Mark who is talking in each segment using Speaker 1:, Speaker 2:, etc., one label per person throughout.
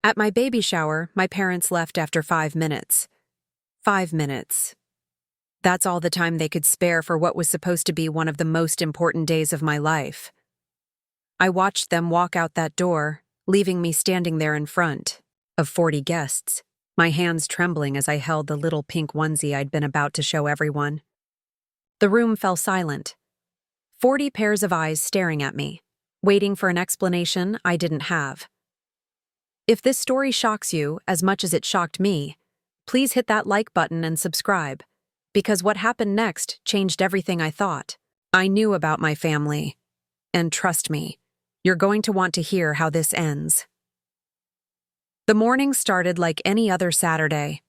Speaker 1: At my baby shower, my parents left after 5 minutes. 5 minutes. That's all the time they could spare for what was supposed to be one of the most important days of my life. I watched them walk out that door, leaving me standing there in front of 40 guests, my hands trembling as I held the little pink onesie I'd been about to show everyone. The room fell silent. 40 pairs of eyes staring at me, waiting for an explanation I didn't have. If this story shocks you as much as it shocked me, please hit that like button and subscribe, because what happened next changed everything I thought I knew about my family. And trust me, you're going to want to hear how this ends. The morning started like any other Saturday.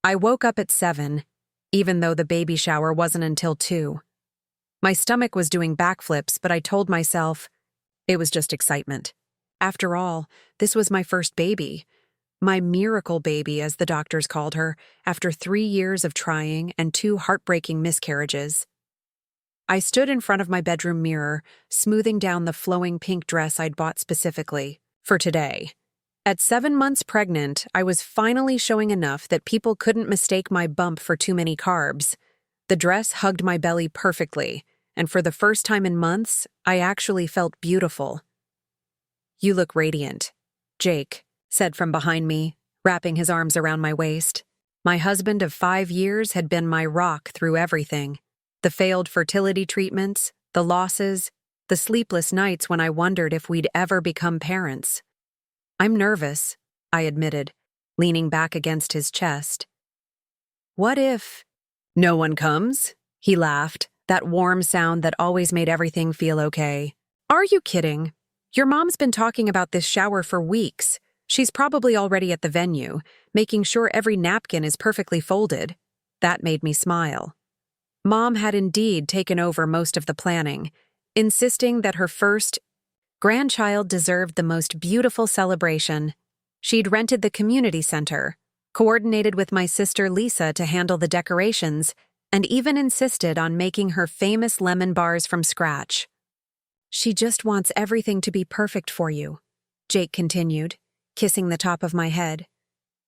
Speaker 1: I woke up at 7, even though the baby shower wasn't until 2. My stomach was doing backflips, but I told myself it was just excitement. After all, this was my first baby. My miracle baby, as the doctors called her, after 3 years of trying and 2 heartbreaking miscarriages. I stood in front of my bedroom mirror, smoothing down the flowing pink dress I'd bought specifically for today. At 7 months pregnant, I was finally showing enough that people couldn't mistake my bump for too many carbs. The dress hugged my belly perfectly, and for the first time in months, I actually felt beautiful. "You look radiant," Jake said from behind me, wrapping his arms around my waist. My husband of 5 years had been my rock through everything. The failed fertility treatments, the losses, the sleepless nights when I wondered if we'd ever become parents. "I'm nervous," I admitted, leaning back against his chest. "What if no one comes?" He laughed, that warm sound that always made everything feel okay. "Are you kidding? Your mom's been talking about this shower for weeks. She's probably already at the venue, making sure every napkin is perfectly folded." That made me smile. Mom had indeed taken over most of the planning, insisting that her first grandchild deserved the most beautiful celebration. She'd rented the community center, coordinated with my sister Lisa to handle the decorations, and even insisted on making her famous lemon bars from scratch. "She just wants everything to be perfect for you," Jake continued, kissing the top of my head.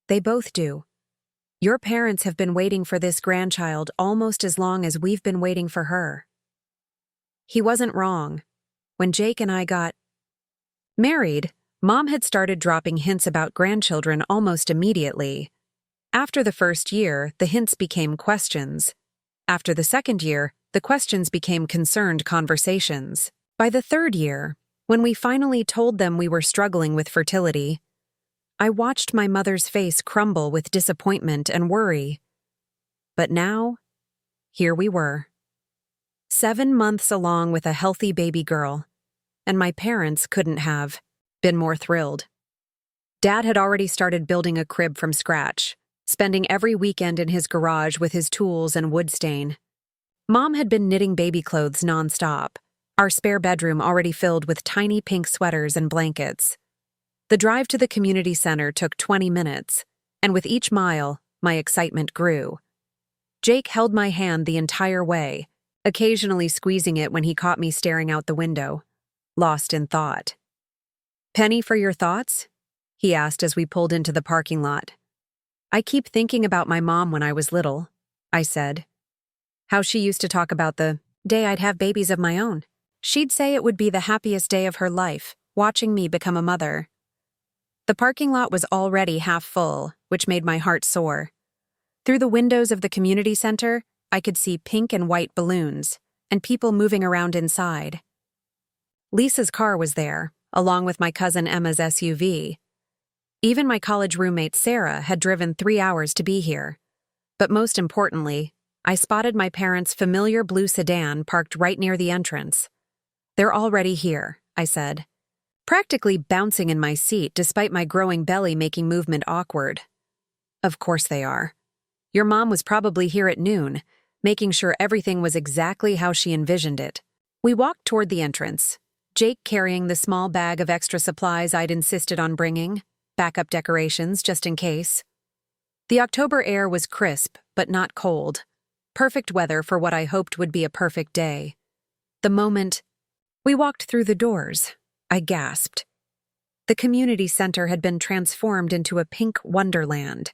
Speaker 1: "They both do. Your parents have been waiting for this grandchild almost as long as we've been waiting for her." He wasn't wrong. When Jake and I got married, Mom had started dropping hints about grandchildren almost immediately. After the first year, the hints became questions. After the second year, the questions became concerned conversations. By the 3rd year, when we finally told them we were struggling with fertility, I watched my mother's face crumble with disappointment and worry. But now, here we were. 7 months along with a healthy baby girl, and my parents couldn't have been more thrilled. Dad had already started building a crib from scratch, spending every weekend in his garage with his tools and wood stain. Mom had been knitting baby clothes nonstop, our spare bedroom already filled with tiny pink sweaters and blankets. The drive to the community center took 20 minutes, and with each mile, my excitement grew. Jake held my hand the entire way, occasionally squeezing it when he caught me staring out the window, lost in thought. "Penny for your thoughts?" he asked as we pulled into the parking lot. "I keep thinking about my mom when I was little," I said. "How she used to talk about the day I'd have babies of my own. She'd say it would be the happiest day of her life, watching me become a mother." The parking lot was already half full, which made my heart soar. Through the windows of the community center, I could see pink and white balloons, and people moving around inside. Lisa's car was there, along with my cousin Emma's SUV. Even my college roommate Sarah had driven 3 hours to be here. But most importantly, I spotted my parents' familiar blue sedan parked right near the entrance. "They're already here," I said, practically bouncing in my seat despite my growing belly making movement awkward. "Of course they are. Your mom was probably here at noon, making sure everything was exactly how she envisioned it." We walked toward the entrance, Jake carrying the small bag of extra supplies I'd insisted on bringing, backup decorations just in case. The October air was crisp, but not cold. Perfect weather for what I hoped would be a perfect day. The moment we walked through the doors, I gasped. The community center had been transformed into a pink wonderland.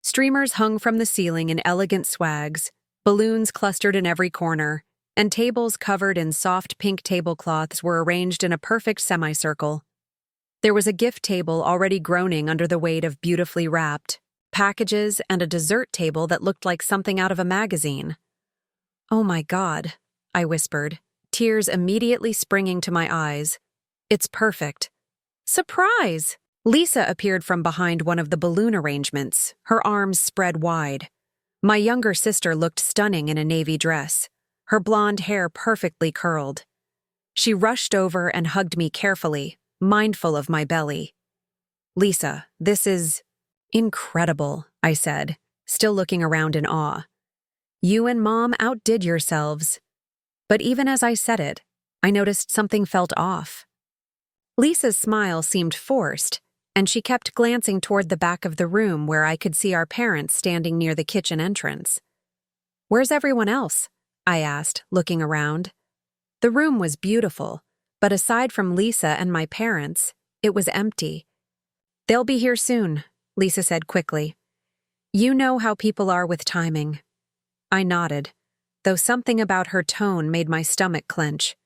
Speaker 1: Streamers hung from the ceiling in elegant swags, balloons clustered in every corner, and tables covered in soft pink tablecloths were arranged in a perfect semicircle. There was a gift table already groaning under the weight of beautifully wrapped packages and a dessert table that looked like something out of a magazine. "Oh my God," I whispered, tears immediately springing to my eyes. "It's perfect." "Surprise!" Lisa appeared from behind one of the balloon arrangements, her arms spread wide. My younger sister looked stunning in a navy dress, her blonde hair perfectly curled. She rushed over and hugged me carefully, mindful of my belly. "Lisa, this is incredible," I said, still looking around in awe. "You and Mom outdid yourselves." But even as I said it, I noticed something felt off. Lisa's smile seemed forced, and she kept glancing toward the back of the room where I could see our parents standing near the kitchen entrance. "Where's everyone else?" I asked, looking around. The room was beautiful, but aside from Lisa and my parents, it was empty. "They'll be here soon," Lisa said quickly. "You know how people are with timing." I nodded, though something about her tone made my stomach clench.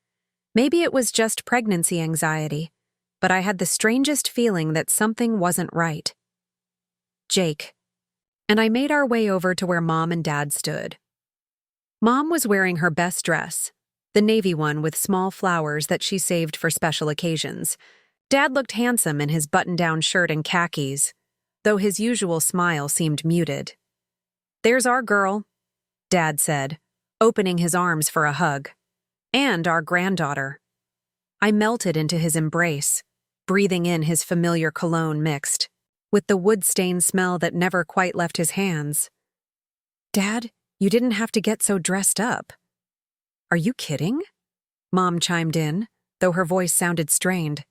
Speaker 1: Maybe it was just pregnancy anxiety, but I had the strangest feeling that something wasn't right. "Jake." And I made our way over to where Mom and Dad stood. Mom was wearing her best dress, the navy one with small flowers that she saved for special occasions. Dad looked handsome in his button-down shirt and khakis, though his usual smile seemed muted. "There's our girl," Dad said, opening his arms for a hug. "And our granddaughter." I melted into his embrace, breathing in his familiar cologne mixed with the wood-stained smell that never quite left his hands. "Dad, you didn't have to get so dressed up." "Are you kidding?" Mom chimed in, though her voice sounded strained.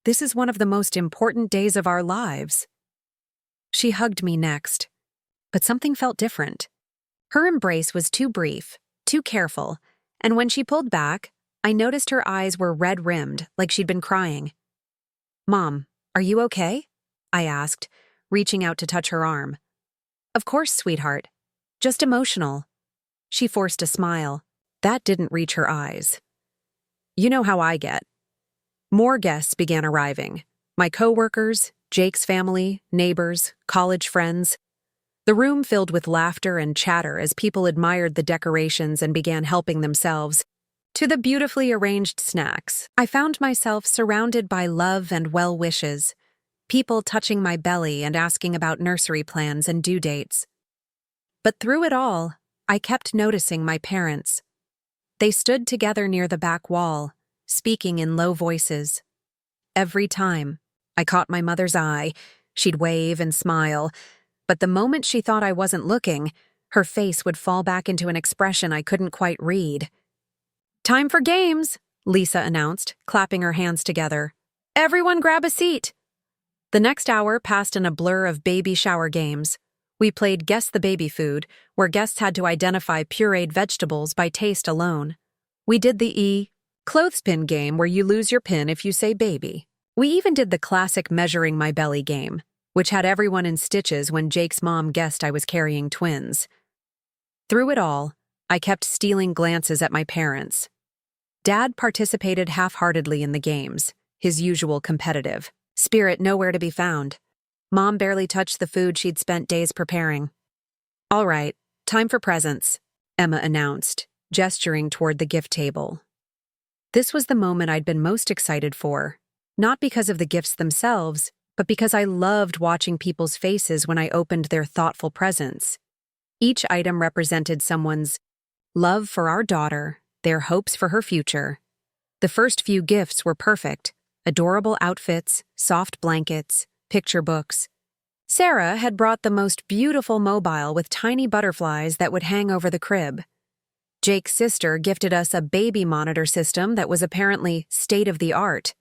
Speaker 1: "This is one of the most important days of our lives." She hugged me next, but something felt different. Her embrace was too brief, too careful, and when she pulled back, I noticed her eyes were red-rimmed, like she'd been crying. "Mom, are you okay?" I asked, reaching out to touch her arm. "Of course, sweetheart. Just emotional." She forced a smile. That didn't reach her eyes. "You know how I get." More guests began arriving. My coworkers, Jake's family, neighbors, college friends. The room filled with laughter and chatter as people admired the decorations and began helping themselves to the beautifully arranged snacks. I found myself surrounded by love and well wishes, people touching my belly and asking about nursery plans and due dates. But through it all, I kept noticing my parents. They stood together near the back wall, speaking in low voices. Every time I caught my mother's eye, she'd wave and smile, but the moment she thought I wasn't looking, her face would fall back into an expression I couldn't quite read. "Time for games," Lisa announced, clapping her hands together. "Everyone grab a seat." The next hour passed in a blur of baby shower games. We played Guess the Baby Food, where guests had to identify pureed vegetables by taste alone. We did the clothespin game where you lose your pin if you say baby. We even did the classic Measuring My Belly game, which had everyone in stitches when Jake's mom guessed I was carrying twins. Through it all, I kept stealing glances at my parents. Dad participated half-heartedly in the games, his usual competitive spirit nowhere to be found. Mom barely touched the food she'd spent days preparing. "All right, time for presents," Emma announced, gesturing toward the gift table. This was the moment I'd been most excited for, not because of the gifts themselves, but because I loved watching people's faces when I opened their thoughtful presents. Each item represented someone's love for our daughter, their hopes for her future. The first few gifts were perfect: adorable outfits, soft blankets, picture books. Sarah had brought the most beautiful mobile with tiny butterflies that would hang over the crib. Jake's sister gifted us a baby monitor system that was apparently state-of-the-art.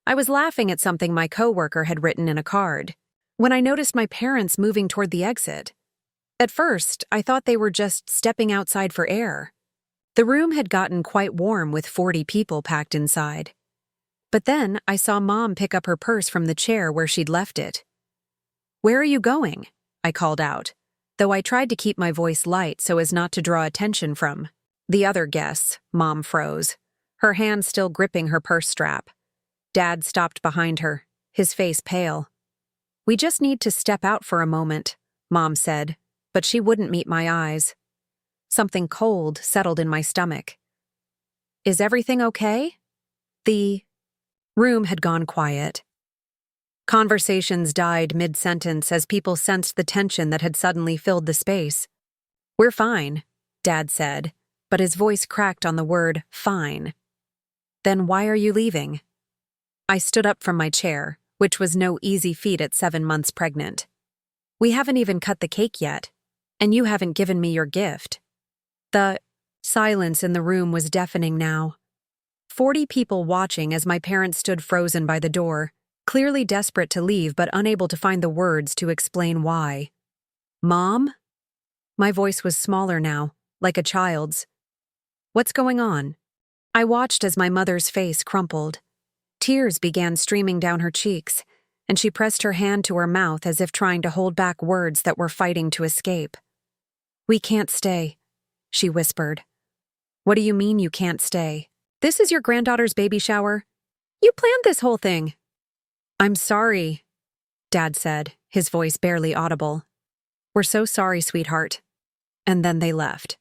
Speaker 1: I was laughing at something my coworker had written in a card when I noticed my parents moving toward the exit. At first, I thought they were just stepping outside for air. The room had gotten quite warm with 40 people packed inside. But then I saw Mom pick up her purse from the chair where she'd left it. "Where are you going?" I called out, though I tried to keep my voice light so as not to draw attention from the other guests. Mom froze, her hand still gripping her purse strap. Dad stopped behind her, his face pale. "We just need to step out for a moment," Mom said, but she wouldn't meet my eyes. Something cold settled in my stomach. "Is everything okay?" The room had gone quiet. Conversations died mid-sentence as people sensed the tension that had suddenly filled the space. "We're fine," Dad said, but his voice cracked on the word fine. "Then why are you leaving?" I stood up from my chair, which was no easy feat at 7 months pregnant. "We haven't even cut the cake yet, and you haven't given me your gift." The silence in the room was deafening now. 40 people watching as my parents stood frozen by the door, clearly desperate to leave but unable to find the words to explain why. "Mom?" My voice was smaller now, like a child's. "What's going on?" I watched as my mother's face crumpled. Tears began streaming down her cheeks, and she pressed her hand to her mouth as if trying to hold back words that were fighting to escape. "We can't stay," she whispered. "What do you mean you can't stay? This is your granddaughter's baby shower. You planned this whole thing." "I'm sorry," Dad said, his voice barely audible. "We're so sorry, sweetheart." And then they left.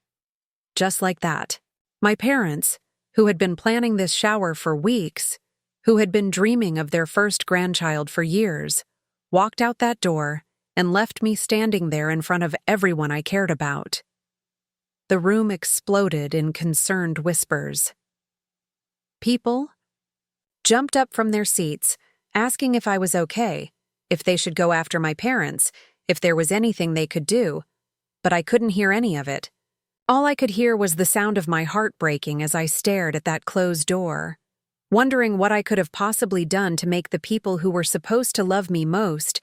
Speaker 1: Just like that. My parents, who had been planning this shower for weeks, who had been dreaming of their first grandchild for years, walked out that door and left me standing there in front of everyone I cared about. The room exploded in concerned whispers. People jumped up from their seats, asking if I was okay, if they should go after my parents, if there was anything they could do, but I couldn't hear any of it. All I could hear was the sound of my heart breaking as I stared at that closed door, wondering what I could have possibly done to make the people who were supposed to love me most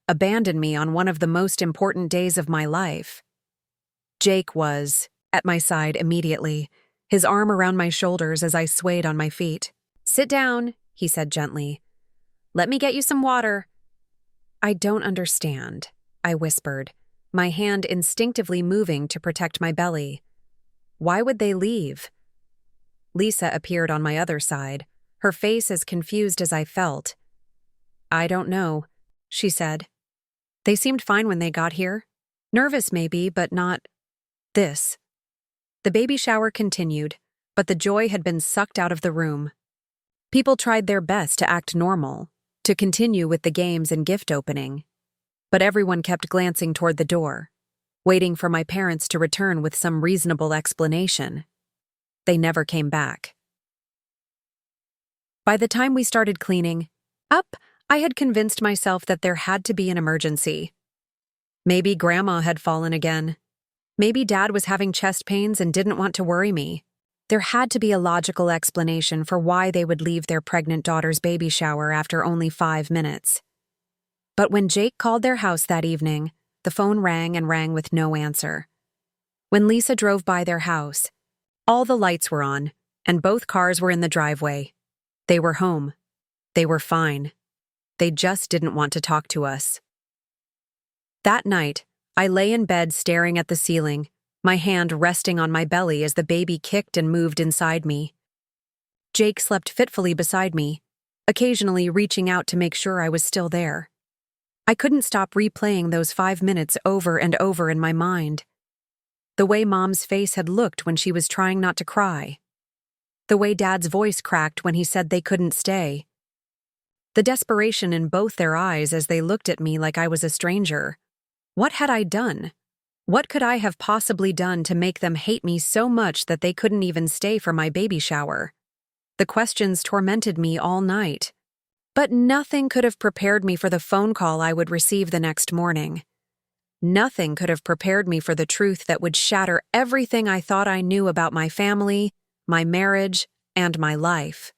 Speaker 1: abandon me on one of the most important days of my life. Jake was at my side immediately, his arm around my shoulders as I swayed on my feet. "Sit down," he said gently. "Let me get you some water." "I don't understand," I whispered, my hand instinctively moving to protect my belly. "Why would they leave?" Lisa appeared on my other side, her face as confused as I felt. "I don't know," she said. "They seemed fine when they got here. Nervous maybe, but not this." The baby shower continued, but the joy had been sucked out of the room. People tried their best to act normal, to continue with the games and gift opening. But everyone kept glancing toward the door, waiting for my parents to return with some reasonable explanation. They never came back. By the time we started cleaning up, I had convinced myself that there had to be an emergency. Maybe Grandma had fallen again. Maybe Dad was having chest pains and didn't want to worry me. There had to be a logical explanation for why they would leave their pregnant daughter's baby shower after only 5 minutes. But when Jake called their house that evening, the phone rang and rang with no answer. When Lisa drove by their house, all the lights were on, and both cars were in the driveway. They were home. They were fine. They just didn't want to talk to us. That night, I lay in bed staring at the ceiling, my hand resting on my belly as the baby kicked and moved inside me. Jake slept fitfully beside me, occasionally reaching out to make sure I was still there. I couldn't stop replaying those 5 minutes over and over in my mind. The way Mom's face had looked when she was trying not to cry. The way Dad's voice cracked when he said they couldn't stay. The desperation in both their eyes as they looked at me like I was a stranger. What had I done? What could I have possibly done to make them hate me so much that they couldn't even stay for my baby shower? The questions tormented me all night. But nothing could have prepared me for the phone call I would receive the next morning. Nothing could have prepared me for the truth that would shatter everything I thought I knew about my family, my marriage, and my life.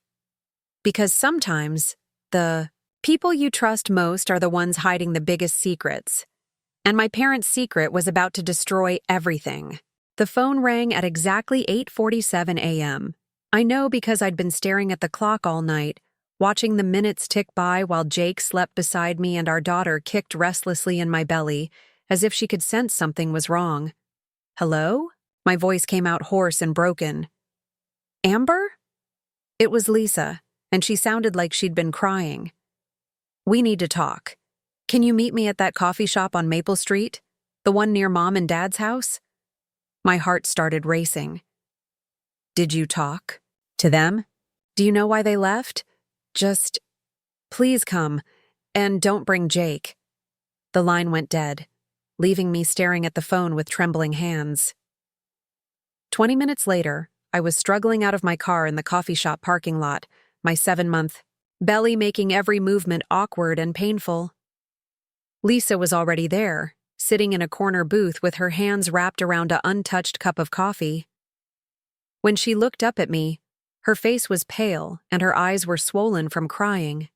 Speaker 1: Because sometimes, the people you trust most are the ones hiding the biggest secrets. And my parents' secret was about to destroy everything. The phone rang at exactly 8:47 a.m. I know because I'd been staring at the clock all night, watching the minutes tick by while Jake slept beside me and our daughter kicked restlessly in my belly, as if she could sense something was wrong. "Hello?" My voice came out hoarse and broken. "Amber?" It was Lisa, and she sounded like she'd been crying. "We need to talk. Can you meet me at that coffee shop on Maple Street? The one near Mom and Dad's house?" My heart started racing. "Did you talk to them? Do you know why they left? Just, please come, and don't bring Jake." The line went dead, leaving me staring at the phone with trembling hands. 20 minutes later, I was struggling out of my car in the coffee shop parking lot, my 7-month belly making every movement awkward and painful. Lisa was already there, sitting in a corner booth with her hands wrapped around an untouched cup of coffee. When she looked up at me, her face was pale and her eyes were swollen from crying.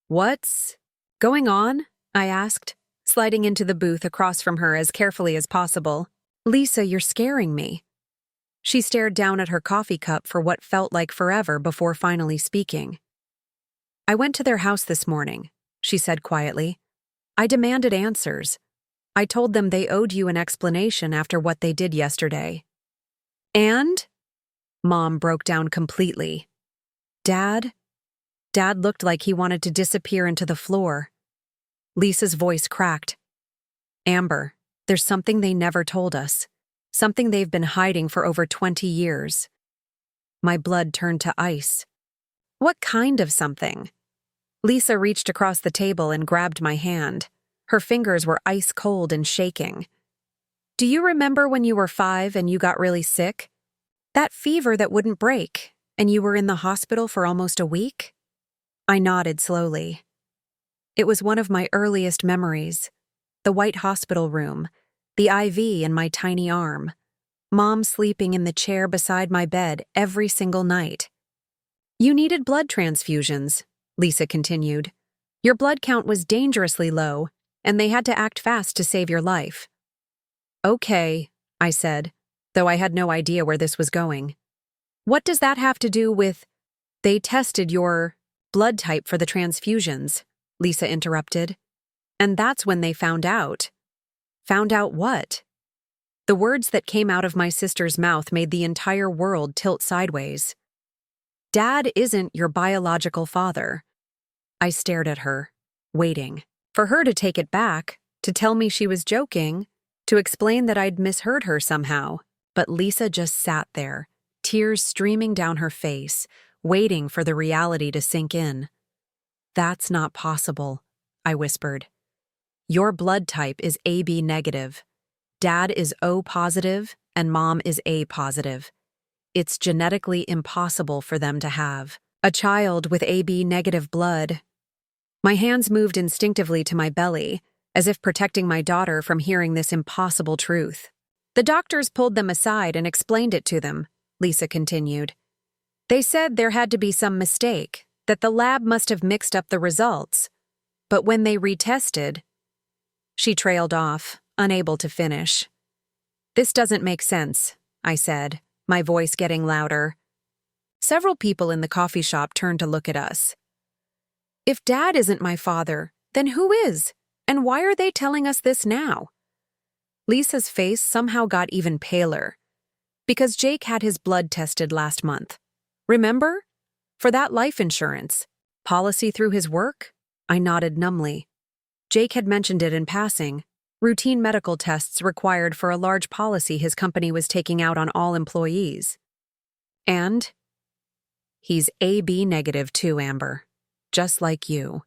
Speaker 1: "What's going on?" I asked, sliding into the booth across from her as carefully as possible. "Lisa, you're scaring me." She stared down at her coffee cup for what felt like forever before finally speaking. "I went to their house this morning," she said quietly. "I demanded answers. I told them they owed you an explanation after what they did yesterday." "And?" Mom broke down completely. Dad looked like he wanted to disappear into the floor. Lisa's voice cracked. "Amber, there's something they never told us. Something they've been hiding for over 20 years. My blood turned to ice. "What kind of something?" Lisa reached across the table and grabbed my hand. Her fingers were ice cold and shaking. "Do you remember when you were 5 and you got really sick? That fever that wouldn't break, and you were in the hospital for almost a week?" I nodded slowly. It was one of my earliest memories. The white hospital room, the IV in my tiny arm, Mom sleeping in the chair beside my bed every single night. "You needed blood transfusions," Lisa continued. "Your blood count was dangerously low, and they had to act fast to save your life." "Okay," I said, though I had no idea where this was going. "What does that have to do with—" "They tested your blood type for the transfusions," Lisa interrupted. "And that's when they found out." "Found out what?" The words that came out of my sister's mouth made the entire world tilt sideways. "Dad isn't your biological father." I stared at her, waiting for her to take it back, to tell me she was joking, to explain that I'd misheard her somehow. But Lisa just sat there, tears streaming down her face, waiting for the reality to sink in. "That's not possible," I whispered. "Your blood type is AB negative. Dad is O positive and Mom is A positive. It's genetically impossible for them to have a child with AB negative blood." My hands moved instinctively to my belly, as if protecting my daughter from hearing this impossible truth. "The doctors pulled them aside and explained it to them," Lisa continued. "They said there had to be some mistake, that the lab must have mixed up the results. But when they retested—" She trailed off, unable to finish. "This doesn't make sense," I said, my voice getting louder. Several people in the coffee shop turned to look at us. "If Dad isn't my father, then who is? And why are they telling us this now?" Lisa's face somehow got even paler. "Because Jake had his blood tested last month. Remember? For that life insurance policy through his work?" I nodded numbly. Jake had mentioned it in passing. Routine medical tests required for a large policy his company was taking out on all employees. "And he's AB negative too, Amber. Just like you."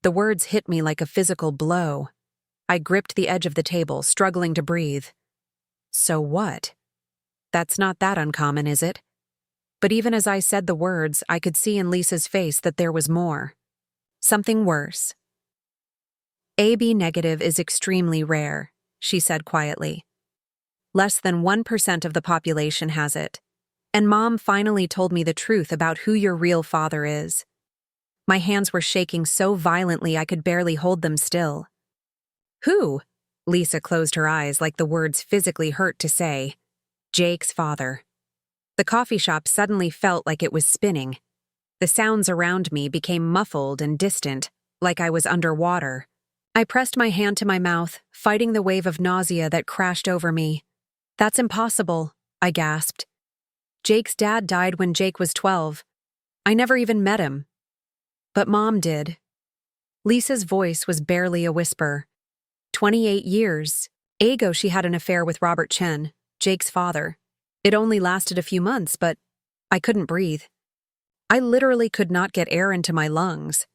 Speaker 1: The words hit me like a physical blow. I gripped the edge of the table, struggling to breathe. "So what? That's not that uncommon, is it?" But even as I said the words, I could see in Lisa's face that there was more. Something worse. "AB negative is extremely rare," she said quietly. "Less than 1% of the population has it. And Mom finally told me the truth about who your real father is." My hands were shaking so violently I could barely hold them still. "Who?" Lisa closed her eyes like the words physically hurt to say. "Jake's father." The coffee shop suddenly felt like it was spinning. The sounds around me became muffled and distant, like I was underwater. I pressed my hand to my mouth, fighting the wave of nausea that crashed over me. "That's impossible," I gasped. "Jake's dad died when Jake was 12. I never even met him." "But Mom did." Lisa's voice was barely a whisper. 28 years ago she had an affair with Robert Chen, Jake's father. It only lasted a few months, but I couldn't breathe. I literally could not get air into my lungs.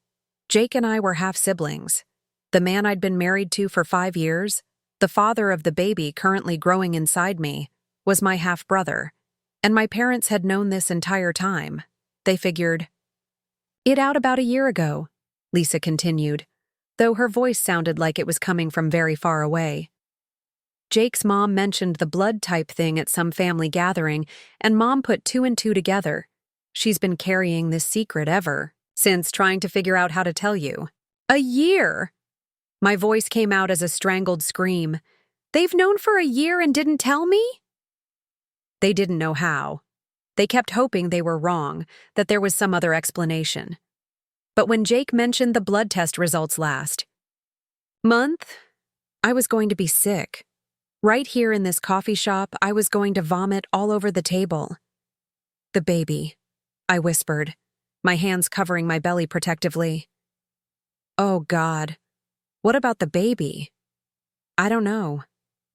Speaker 1: Jake and I were half-siblings. The man I'd been married to for 5 years, the father of the baby currently growing inside me, was my half-brother. And my parents had known this entire time. They figured it out about a year ago, Lisa continued, though her voice sounded like it was coming from very far away. Jake's mom mentioned the blood type thing at some family gathering, and Mom put 2 and 2 together. She's been carrying this secret ever since, trying to figure out how to tell you. A year! My voice came out as a strangled scream. They've known for a year and didn't tell me? They didn't know how. They kept hoping they were wrong, that there was some other explanation. But when Jake mentioned the blood test results last month, I was going to be sick. Right here in this coffee shop, I was going to vomit all over the table. "The baby," I whispered, my hands covering my belly protectively. "Oh, God. What about the baby?" "I don't know,"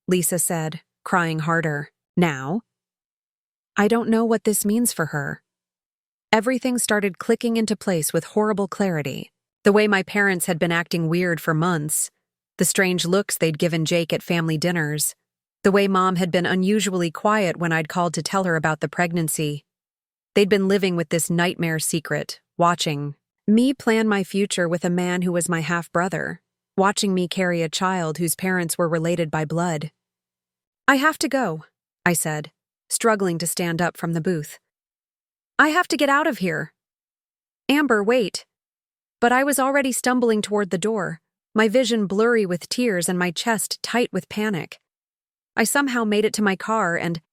Speaker 1: Lisa said, crying harder. "Now?" "I don't know what this means for her." Everything started clicking into place with horrible clarity. The way my parents had been acting weird for months, the strange looks they'd given Jake at family dinners, the way Mom had been unusually quiet when I'd called to tell her about the pregnancy. They'd been living with this nightmare secret, watching me plan my future with a man who was my half-brother, watching me carry a child whose parents were related by blood. "I have to go," I said, struggling to stand up from the booth. "I have to get out of here." "Amber, wait." But I was already stumbling toward the door, my vision blurry with tears and my chest tight with panic. I somehow made it to my car and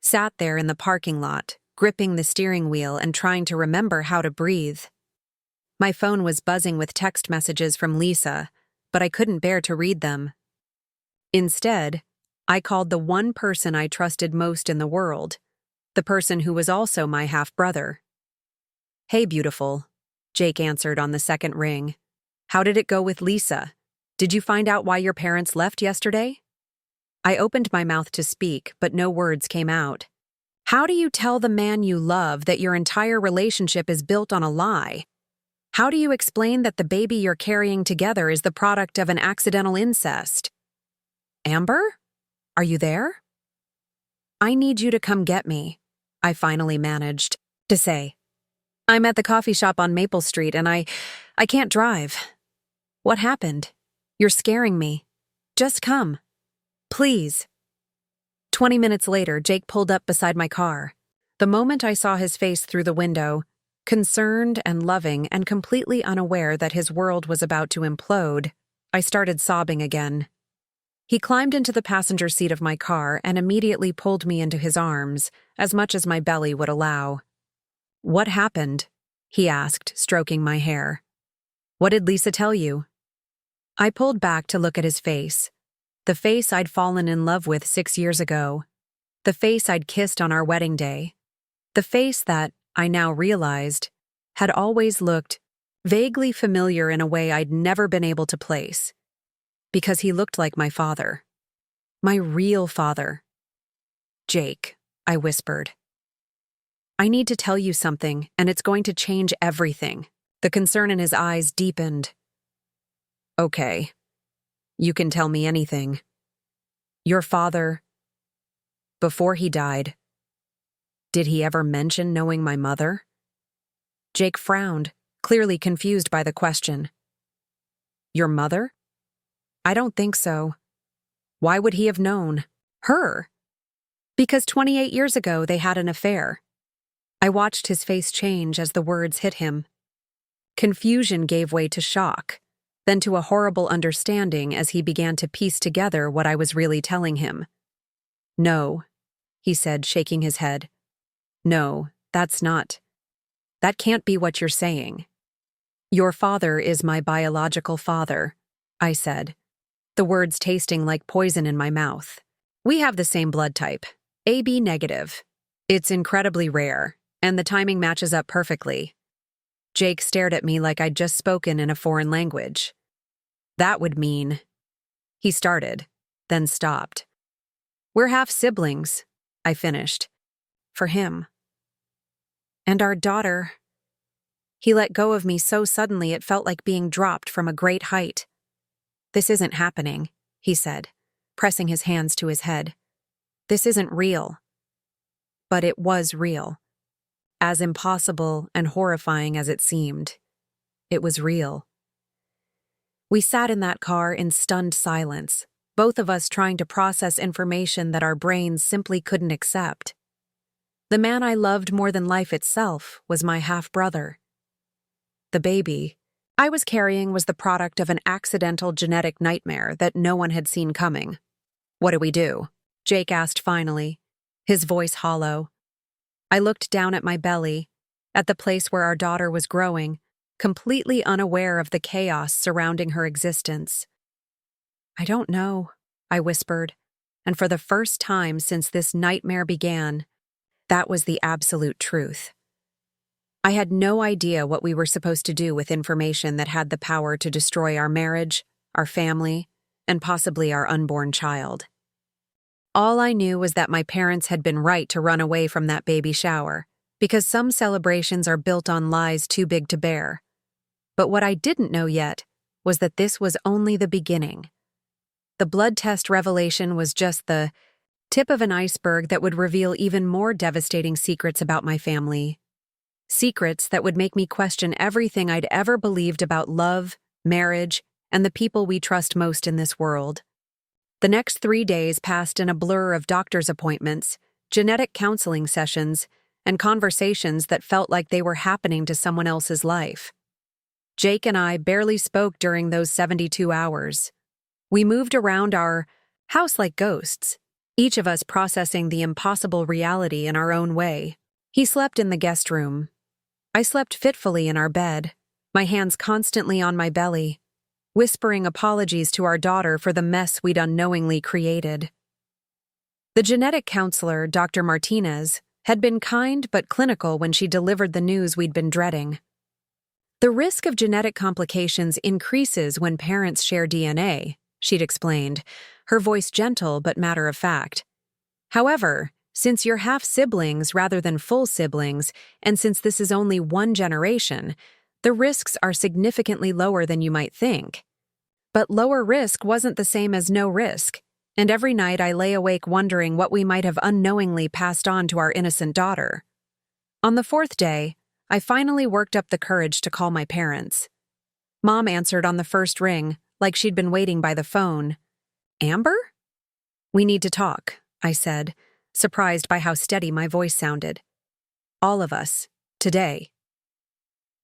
Speaker 1: sat there in the parking lot, gripping the steering wheel and trying to remember how to breathe. My phone was buzzing with text messages from Lisa, but I couldn't bear to read them. Instead, I called the one person I trusted most in the world, the person who was also my half-brother. "Hey, beautiful," Jake answered on the second ring. "How did it go with Lisa? Did you find out why your parents left yesterday?" I opened my mouth to speak, but no words came out. How do you tell the man you love that your entire relationship is built on a lie? How do you explain that the baby you're carrying together is the product of an accidental incest? "Amber? Are you there?" "I need you to come get me," I finally managed to say. "I'm at the coffee shop on Maple Street and I can't drive." "What happened? You're scaring me. Just come. Please." 20 minutes later, Jake pulled up beside my car. The moment I saw his face through the window, concerned and loving and completely unaware that his world was about to implode, I started sobbing again. He climbed into the passenger seat of my car and immediately pulled me into his arms, as much as my belly would allow. "What happened?" he asked, stroking my hair. "What did Lisa tell you?" I pulled back to look at his face. The face I'd fallen in love with 6 years ago. The face I'd kissed on our wedding day. The face that, I now realized, had always looked vaguely familiar in a way I'd never been able to place. Because he looked like my father. My real father. "Jake," I whispered. "I need to tell you something, and it's going to change everything." The concern in his eyes deepened. "Okay. You can tell me anything. Your father, before he died, did he ever mention knowing my mother?" Jake frowned, clearly confused by the question. "Your mother? I don't think so. Why would he have known? Her?" "Because 28 years ago they had an affair." I watched his face change as the words hit him. Confusion gave way to shock, then to a horrible understanding as he began to piece together what I was really telling him. "No," he said, shaking his head. "No, that's not." That can't be what you're saying. Your father is my biological father, I said, the words tasting like poison in my mouth. We have the same blood type, AB negative. It's incredibly rare, and the timing matches up perfectly. Jake stared at me like I'd just spoken in a foreign language. That would mean... He started, then stopped. We're half-siblings, I finished. For him. And our daughter... He let go of me so suddenly it felt like being dropped from a great height. This isn't happening, he said, pressing his hands to his head. This isn't real. But it was real. As impossible and horrifying as it seemed, it was real. We sat in that car in stunned silence, both of us trying to process information that our brains simply couldn't accept. The man I loved more than life itself was my half-brother. The baby I was carrying was the product of an accidental genetic nightmare that no one had seen coming. What do we do? Jake asked finally, his voice hollow. I looked down at my belly, at the place where our daughter was growing, completely unaware of the chaos surrounding her existence. I don't know, I whispered, and for the first time since this nightmare began, that was the absolute truth. I had no idea what we were supposed to do with information that had the power to destroy our marriage, our family, and possibly our unborn child. All I knew was that my parents had been right to run away from that baby shower, because some celebrations are built on lies too big to bear. But what I didn't know yet was that this was only the beginning. The blood test revelation was just the tip of an iceberg that would reveal even more devastating secrets about my family. Secrets that would make me question everything I'd ever believed about love, marriage, and the people we trust most in this world. The next 3 days passed in a blur of doctor's appointments, genetic counseling sessions, and conversations that felt like they were happening to someone else's life. Jake and I barely spoke during those 72 hours. We moved around our house like ghosts, each of us processing the impossible reality in our own way. He slept in the guest room. I slept fitfully in our bed, my hands constantly on my belly, whispering apologies to our daughter for the mess we'd unknowingly created. The genetic counselor, Dr. Martinez, had been kind but clinical when she delivered the news we'd been dreading. The risk of genetic complications increases when parents share DNA, she'd explained, her voice gentle but matter-of-fact. However, since you're half-siblings rather than full siblings, and since this is only one generation, the risks are significantly lower than you might think. But lower risk wasn't the same as no risk, and every night I lay awake wondering what we might have unknowingly passed on to our innocent daughter. On the 4th day, I finally worked up the courage to call my parents. Mom answered on the first ring, like she'd been waiting by the phone. Amber? We need to talk, I said, surprised by how steady my voice sounded. All of us, today.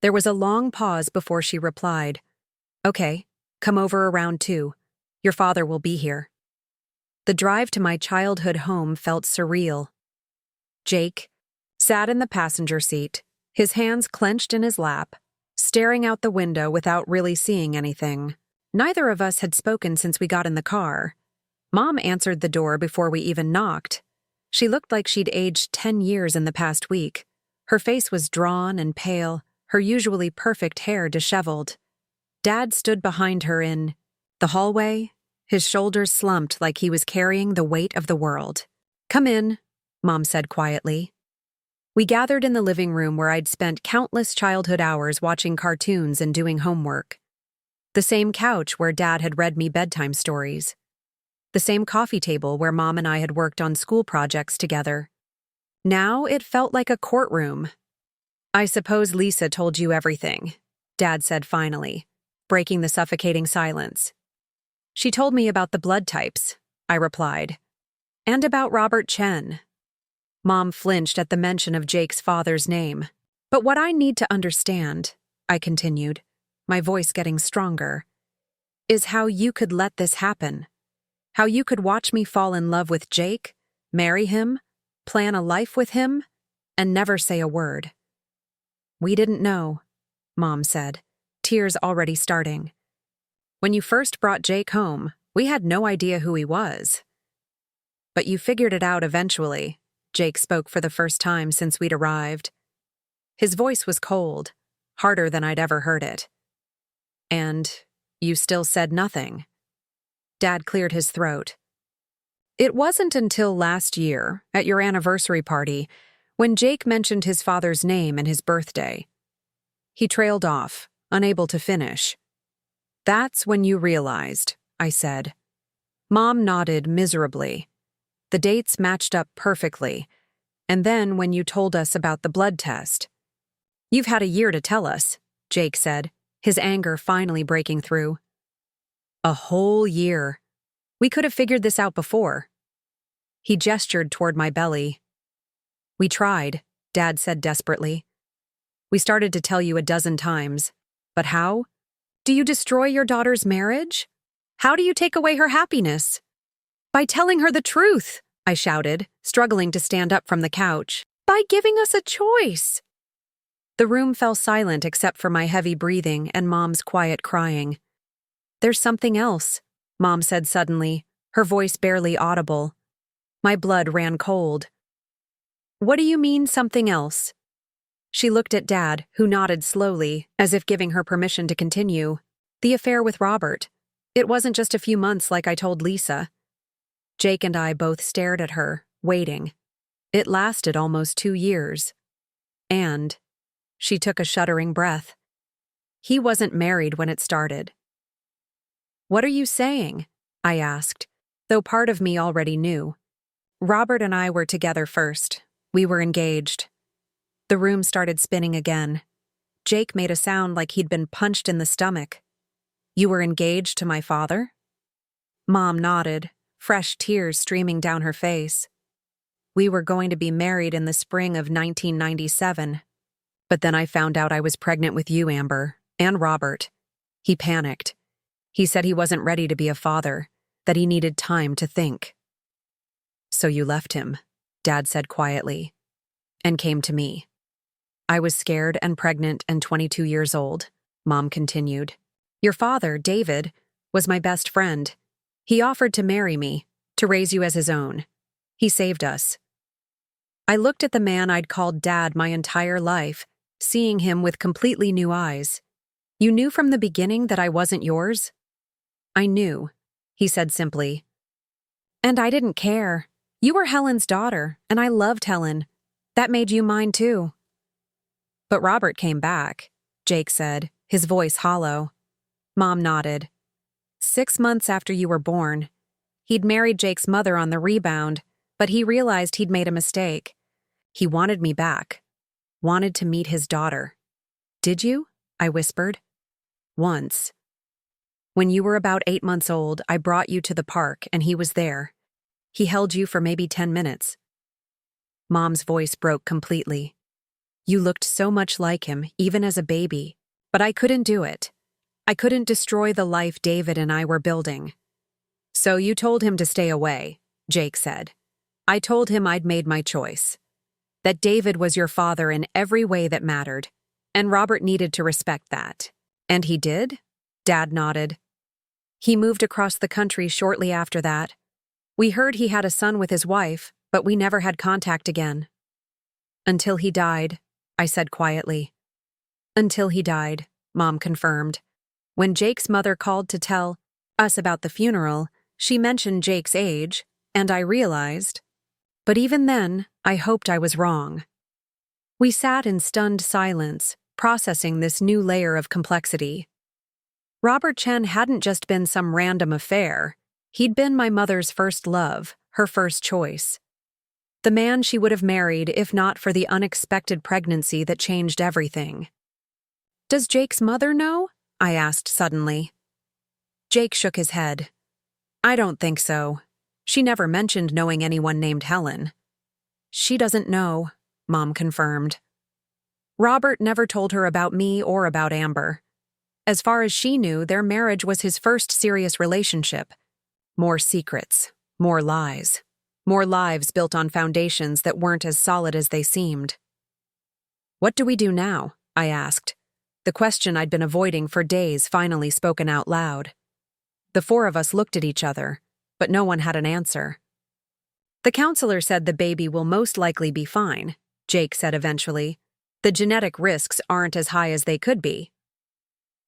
Speaker 1: There was a long pause before she replied. Okay, come over around 2. Your father will be here. The drive to my childhood home felt surreal. Jake sat in the passenger seat, his hands clenched in his lap, staring out the window without really seeing anything. Neither of us had spoken since we got in the car. Mom answered the door before we even knocked. She looked like she'd aged 10 years in the past week. Her face was drawn and pale, her usually perfect hair disheveled. Dad stood behind her in the hallway, his shoulders slumped like he was carrying the weight of the world. Come in, Mom said quietly. We gathered in the living room where I'd spent countless childhood hours watching cartoons and doing homework. The same couch where Dad had read me bedtime stories. The same coffee table where Mom and I had worked on school projects together. Now it felt like a courtroom. I suppose Lisa told you everything, Dad said finally, breaking the suffocating silence. She told me about the blood types, I replied. And about Robert Chen. Mom flinched at the mention of Jake's father's name. But what I need to understand, I continued, my voice getting stronger, is how you could let this happen. How you could watch me fall in love with Jake, marry him, plan a life with him, and never say a word. We didn't know, Mom said, tears already starting. When you first brought Jake home, we had no idea who he was. But you figured it out eventually, Jake spoke for the first time since we'd arrived. His voice was cold, harder than I'd ever heard it. And you still said nothing. Dad cleared his throat. It wasn't until last year, at your anniversary party, when Jake mentioned his father's name and his birthday. He trailed off, unable to finish. That's when you realized, I said. Mom nodded miserably. The dates matched up perfectly, and then when you told us about the blood test. You've had a year to tell us, Jake said, his anger finally breaking through. A whole year. We could have figured this out before. He gestured toward my belly. We tried, Dad said desperately. We started to tell you a dozen times. But how? Do you destroy your daughter's marriage? How do you take away her happiness? By telling her the truth, I shouted, struggling to stand up from the couch. By giving us a choice. The room fell silent except for my heavy breathing and Mom's quiet crying. There's something else, Mom said suddenly, her voice barely audible. My blood ran cold. What do you mean, something else? She looked at Dad, who nodded slowly, as if giving her permission to continue. The affair with Robert. It wasn't just a few months like I told Lisa. Jake and I both stared at her, waiting. It lasted almost 2 years. And she took a shuddering breath. He wasn't married when it started. What are you saying? I asked, though part of me already knew. Robert and I were together first. We were engaged. The room started spinning again. Jake made a sound like he'd been punched in the stomach. You were engaged to my father? Mom nodded, fresh tears streaming down her face. We were going to be married in the spring of 1997. But then I found out I was pregnant with you, Amber, and Robert. He panicked. He said he wasn't ready to be a father, that he needed time to think. So you left him, Dad said quietly, and came to me. I was scared and pregnant and 22 years old, Mom continued. Your father, David, was my best friend. He offered to marry me, to raise you as his own. He saved us. I looked at the man I'd called Dad my entire life, seeing him with completely new eyes. You knew from the beginning that I wasn't yours? I knew, he said simply. And I didn't care. You were Helen's daughter, and I loved Helen. That made you mine too. But Robert came back, Jake said, his voice hollow. Mom nodded. 6 months after you were born. He'd married Jake's mother on the rebound, but he realized he'd made a mistake. He wanted me back. Wanted to meet his daughter. Did you? I whispered. Once. When you were about 8 months old, I brought you to the park and he was there. He held you for maybe 10 minutes. Mom's voice broke completely. You looked so much like him, even as a baby, but I couldn't do it. I couldn't destroy the life David and I were building. So you told him to stay away, Jake said. I told him I'd made my choice. That David was your father in every way that mattered, and Robert needed to respect that. And he did? Dad nodded. He moved across the country shortly after that. We heard he had a son with his wife, but we never had contact again. Until he died, I said quietly. Until he died, Mom confirmed. When Jake's mother called to tell us about the funeral, she mentioned Jake's age, and I realized. But even then, I hoped I was wrong. We sat in stunned silence, processing this new layer of complexity. Robert Chen hadn't just been some random affair. He'd been my mother's first love, her first choice. The man she would have married if not for the unexpected pregnancy that changed everything. Does Jake's mother know? I asked suddenly. Jake shook his head. I don't think so. She never mentioned knowing anyone named Helen. She doesn't know, Mom confirmed. Robert never told her about me or about Amber. As far as she knew, their marriage was his first serious relationship. More secrets, more lies, more lives built on foundations that weren't as solid as they seemed. What do we do now? I asked. The question I'd been avoiding for days finally spoken out loud. The four of us looked at each other, but no one had an answer. The counselor said the baby will most likely be fine, Jake said eventually. The genetic risks aren't as high as they could be.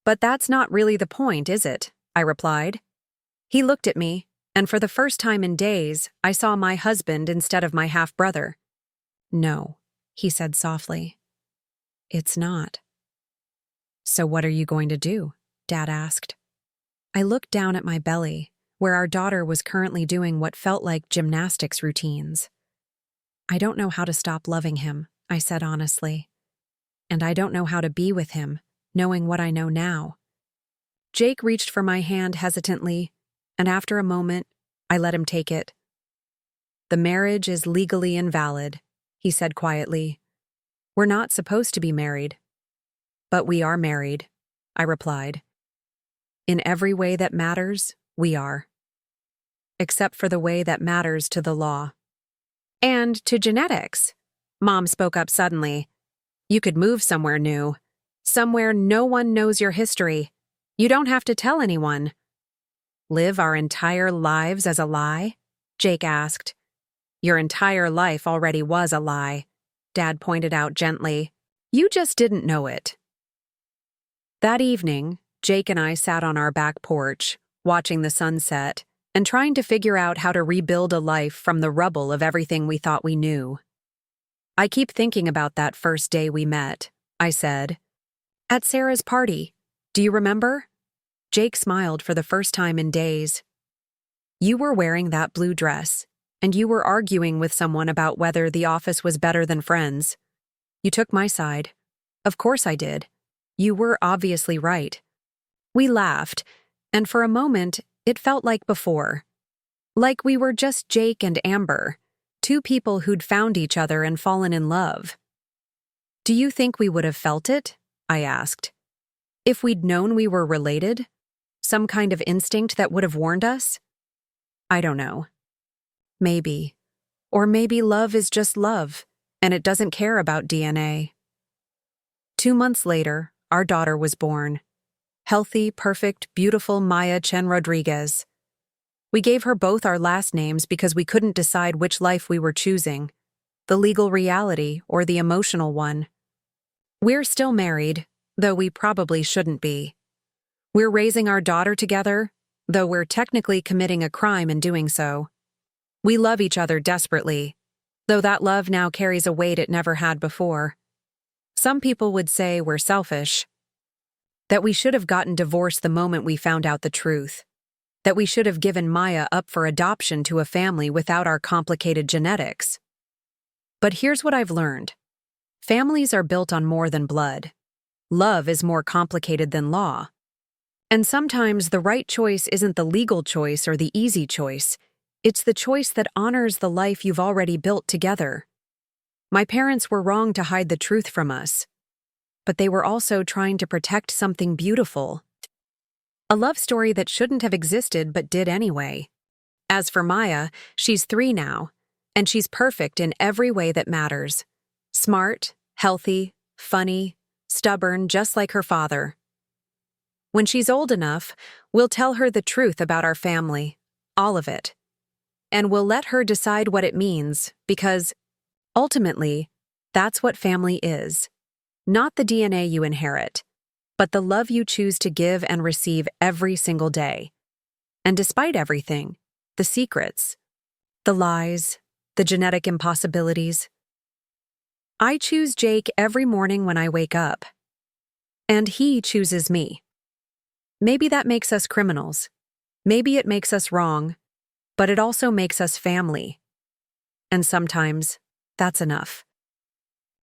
Speaker 1: But that's not really the point, is it? I replied. He looked at me, and for the first time in days, I saw my husband instead of my half-brother. No, he said softly. It's not. So what are you going to do? Dad asked. I looked down at my belly, where our daughter was currently doing what felt like gymnastics routines. I don't know how to stop loving him, I said honestly. And I don't know how to be with him, knowing what I know now. Jake reached for my hand hesitantly, and after a moment, I let him take it. The marriage is legally invalid, he said quietly. We're not supposed to be married. But we are married, I replied. In every way that matters, we are. Except for the way that matters to the law. And to genetics, Mom spoke up suddenly. You could move somewhere new. Somewhere no one knows your history. You don't have to tell anyone. Live our entire lives as a lie? Jake asked. Your entire life already was a lie, Dad pointed out gently. You just didn't know it. That evening, Jake and I sat on our back porch, watching the sunset, and trying to figure out how to rebuild a life from the rubble of everything we thought we knew. I keep thinking about that first day we met, I said. At Sarah's party. Do you remember? Jake smiled for the first time in days. You were wearing that blue dress, and you were arguing with someone about whether the office was better than Friends. You took my side. Of course I did. You were obviously right. We laughed, and for a moment, it felt like before. Like we were just Jake and Amber, two people who'd found each other and fallen in love. Do you think we would have felt it? I asked. If we'd known we were related? Some kind of instinct that would have warned us? I don't know. Maybe. Or maybe love is just love, and it doesn't care about DNA. 2 months later, our daughter was born. Healthy, perfect, beautiful Maya Chen Rodriguez. We gave her both our last names because we couldn't decide which life we were choosing, the legal reality or the emotional one. We're still married, though we probably shouldn't be. We're raising our daughter together, though we're technically committing a crime in doing so. We love each other desperately, though that love now carries a weight it never had before. Some people would say we're selfish. That we should have gotten divorced the moment we found out the truth. That we should have given Maya up for adoption to a family without our complicated genetics. But here's what I've learned. Families are built on more than blood. Love is more complicated than law. And sometimes the right choice isn't the legal choice or the easy choice. It's the choice that honors the life you've already built together. My parents were wrong to hide the truth from us. But they were also trying to protect something beautiful. A love story that shouldn't have existed but did anyway. As for Maya, she's 3 now, and she's perfect in every way that matters. Smart, healthy, funny, stubborn, just like her father. When she's old enough, we'll tell her the truth about our family, all of it. And we'll let her decide what it means, because, ultimately, that's what family is. Not the DNA you inherit, but the love you choose to give and receive every single day. And despite everything, the secrets, the lies, the genetic impossibilities, I choose Jake every morning when I wake up. And he chooses me. Maybe that makes us criminals. Maybe it makes us wrong, but it also makes us family. And sometimes, that's enough.